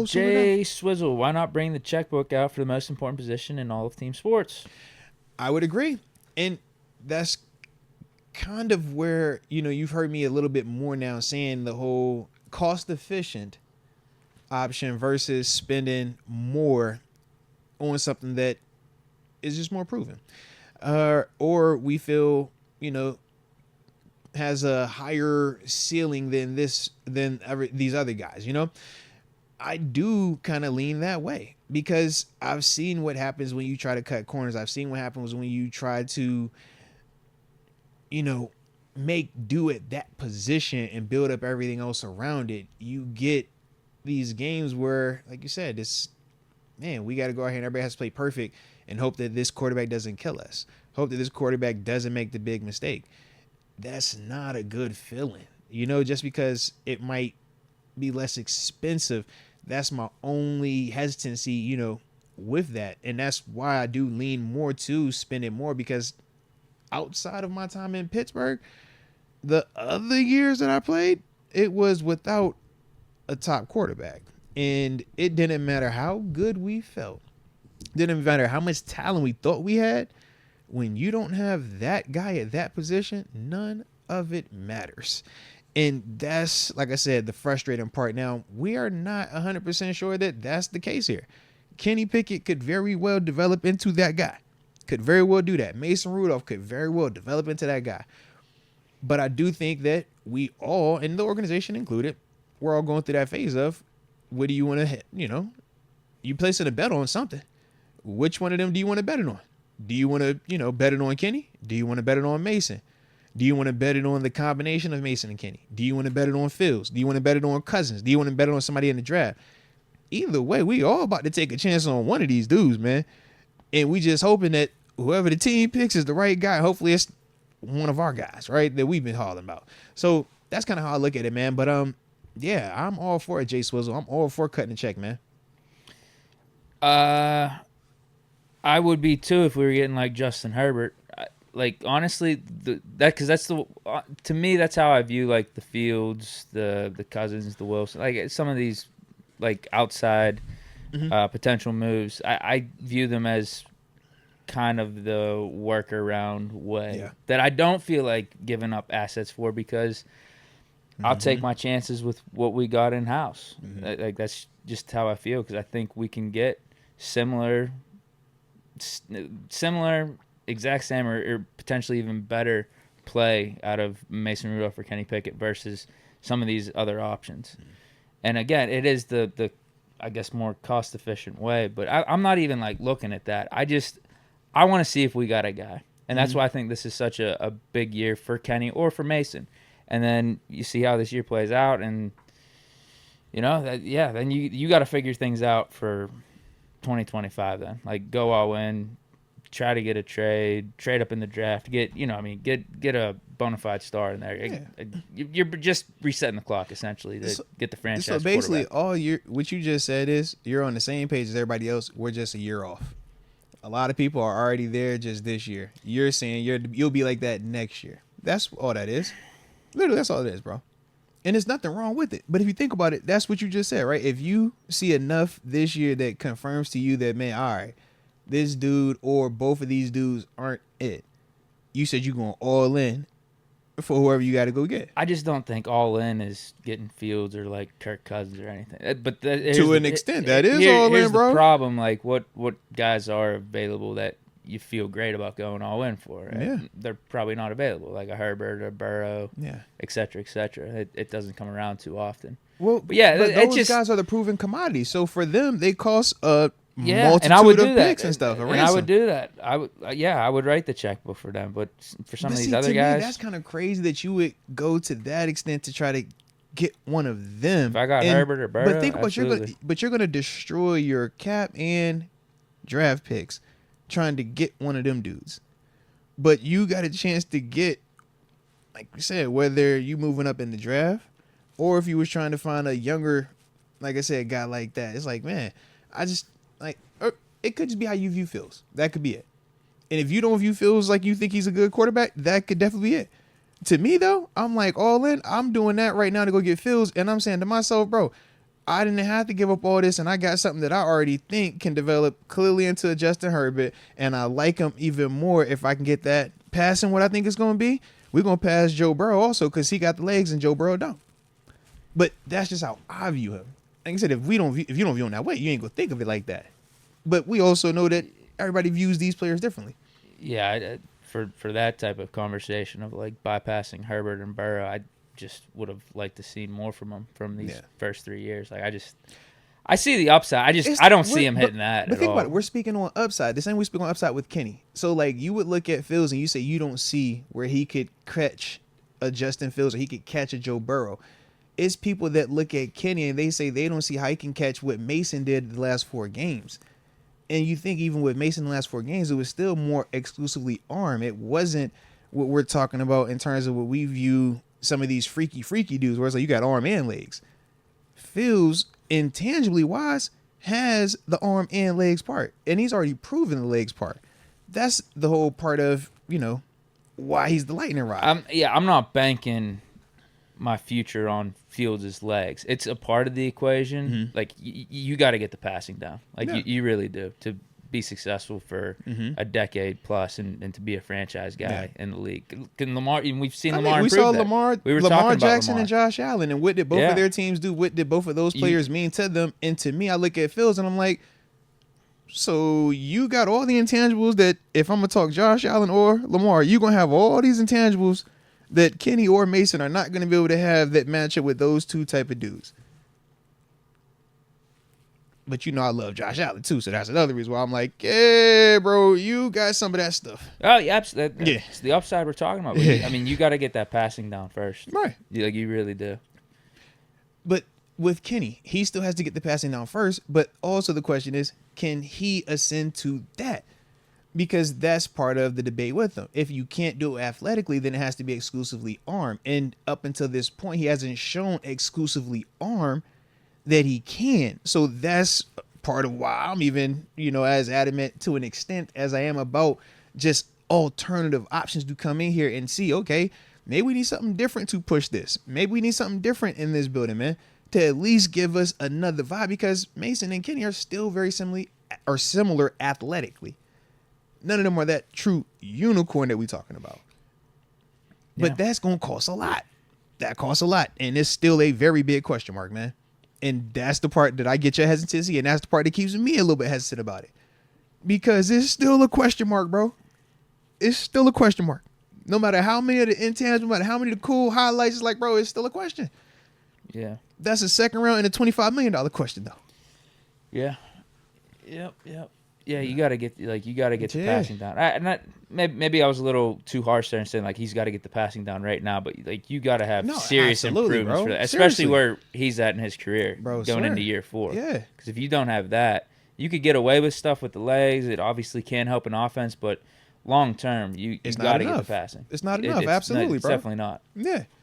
Jay Swizzle, why not bring the checkbook out for the most important position in all of team sports? I would agree. And that's kind of where, you've heard me a little bit more now saying the whole cost efficient option versus spending more on something that is just more proven. Or we feel, has a higher ceiling than these other guys, I do kind of lean that way because I've seen what happens when you try to cut corners. I've seen what happens when you try to, make do at that position and build up everything else around it. You get these games where, like you said, we got to go out here and everybody has to play perfect and hope that this quarterback doesn't kill us. Hope that this quarterback doesn't make the big mistake. That's not a good feeling, just because it might be less expensive. That's my only hesitancy, with that. And that's why I do lean more to spending more, because outside of my time in Pittsburgh, the other years that I played, it was without a top quarterback. And it didn't matter how good we felt. Didn't matter how much talent we thought we had. When you don't have that guy at that position, none of it matters. And that's, like I said, the frustrating part. Now, we are not 100% sure that that's the case here. Kenny Pickett could very well develop into that guy. Could very well do that. Mason Rudolph could very well develop into that guy. But I do think that we all, and the organization included, we're all going through that phase of, what do you want to, you placing a bet on something. Which one of them do you want to bet it on? Do you want to, bet it on Kenny? Do you want to bet it on Mason? Do you want to bet it on the combination of Mason and Kenny? Do you want to bet it on Fields? Do you want to bet it on Cousins? Do you want to bet it on somebody in the draft? Either way, we all about to take a chance on one of these dudes, man. And we just hoping that whoever the team picks is the right guy. Hopefully it's one of our guys, right, that we've been hauling about. So that's kind of how I look at it, man. But yeah, I'm all for it, Jay Swizzle. I'm all for cutting the check, man. I would be too if we were getting like Justin Herbert. Like, honestly, to me, that's how I view like the Fields, the Cousins, the Wilson, like some of these like outside potential moves. I view them as kind of the workaround way that I don't feel like giving up assets for, because I'll take my chances with what we got in house. Like that's just how I feel, because I think we can get similar, exact same, or potentially even better play out of Mason Rudolph or Kenny Pickett versus some of these other options. And again, it is the I guess more cost efficient way, but I'm not even like looking at that. I want to see if we got a guy, and that's why I think this is such a big year for Kenny or for Mason. And then you see how this year plays out, and then you got to figure things out for 2025. Then like go all in. Try to get a trade up in the draft, get a bona fide star in there. Yeah. You're just resetting the clock essentially to get the franchise. So basically, what you just said is you're on the same page as everybody else. We're just a year off. A lot of people are already there just this year. You're saying you'll be like that next year. That's all that is. Literally, that's all it is, bro. And there's nothing wrong with it. But if you think about it, that's what you just said, right? If you see enough this year that confirms to you that, man, all right, this dude or both of these dudes aren't it, you said you're going all in for whoever you got to go get. I just don't think all in is getting Fields or like Kirk Cousins or anything. But to an extent, that is all in, bro. Here's the problem: like what guys are available that you feel great about going all in for? Right? Yeah, they're probably not available, like a Herbert or Burrow, et cetera, et cetera. It doesn't come around too often. Well, but those guys are the proven commodities. So for them, they cost a multitude and I would do of that. picks and stuff. And I would do that. I would write the checkbook for them. But for some of these other guys, that's kind of crazy that you would go to that extent to try to get one of them. If I got Herbert or Burrow, but think about you're gonna destroy your cap and draft picks trying to get one of them dudes. But you got a chance to get, like you said, whether you moving up in the draft or if you was trying to find a younger, like I said, guy like that. It's like, man, it could just be how you view Fields. That could be it. And if you don't view Fields like you think he's a good quarterback, that could definitely be it. To me, though, I'm like all in. I'm doing that right now to go get Fields. And I'm saying to myself, bro, I didn't have to give up all this, and I got something that I already think can develop clearly into a Justin Herbert, and I like him even more if I can get that passing what I think it's going to be. We're going to pass Joe Burrow also because he got the legs and Joe Burrow don't. But that's just how I view him. Like I said, if you don't view him that way, you ain't going to think of it like that. But we also know that everybody views these players differently. Yeah, for that type of conversation of like bypassing Herbert and Burrow, I just would have liked to see more from him from these first 3 years. Like I see the upside. I don't see him hitting that. But think all. about it. We're speaking on upside. The same we speak on upside with Kenny. So like you would look at Fields and you say you don't see where he could catch a Justin Fields or he could catch a Joe Burrow. It's people that look at Kenny and they say they don't see how he can catch what Mason did the last 4 games. And you think even with Mason the last 4 games, it was still more exclusively arm. It wasn't what we're talking about in terms of what we view some of these freaky dudes where it's like you got arm and legs. Fields, intangibly wise, has the arm and legs part. And he's already proven the legs part. That's the whole part of, why he's the lightning rod. I'm not banking my future on Fields' legs. It's a part of the equation. Mm-hmm. Like, you got to get the passing down. Like, you really do to be successful for a decade plus and to be a franchise guy in the league. Can Lamar? We've seen Lamar. We saw Lamar. We were Lamar talking Jackson about Lamar. and Josh Allen, and what did both of their teams do? What did both of those players mean to them? And to me, I look at Fields and I'm like, so you got all the intangibles that if I'm gonna talk Josh Allen or Lamar, you gonna have all these intangibles that Kenny or Mason are not gonna be able to have that match up with those two type of dudes. But I love Josh Allen too, so that's another reason why I'm like, yeah, bro, you got some of that stuff. Oh, yeah, absolutely. Yeah. It's the upside we're talking about. I mean, you got to get that passing down first. Right. Like, you really do. But with Kenny, he still has to get the passing down first, but also the question is, can he ascend to that? Because that's part of the debate with him. If you can't do it athletically, then it has to be exclusively arm. And up until this point, he hasn't shown exclusively arm that he can. So that's part of why I'm even, as adamant to an extent as I am about just alternative options to come in here and see, okay, maybe we need something different to push this. Maybe we need something different in this building, man, to at least give us another vibe, because Mason and Kenny are still very similar athletically. None of them are that true unicorn that we're talking about. But that's going to cost a lot. That costs a lot. And it's still a very big question mark, man. And that's the part that I get your hesitancy, and that's the part that keeps me a little bit hesitant about it. Because it's still a question mark, bro. It's still a question mark. No matter how many of the intangibles, no matter how many of the cool highlights, it's like, bro, it's still a question. Yeah. That's a second round and a $25 million question, though. Yeah. Yep. Yeah, you got to get the passing down. Maybe I was a little too harsh there and saying like he's got to get the passing down right now, but like you got to have serious improvements for that, especially where he's at in his career, going into year 4. Yeah, because if you don't have that, you could get away with stuff with the legs. It obviously can help an offense, but long term, you got to get the passing. It's not enough. Absolutely, it's bro. Definitely not. Yeah.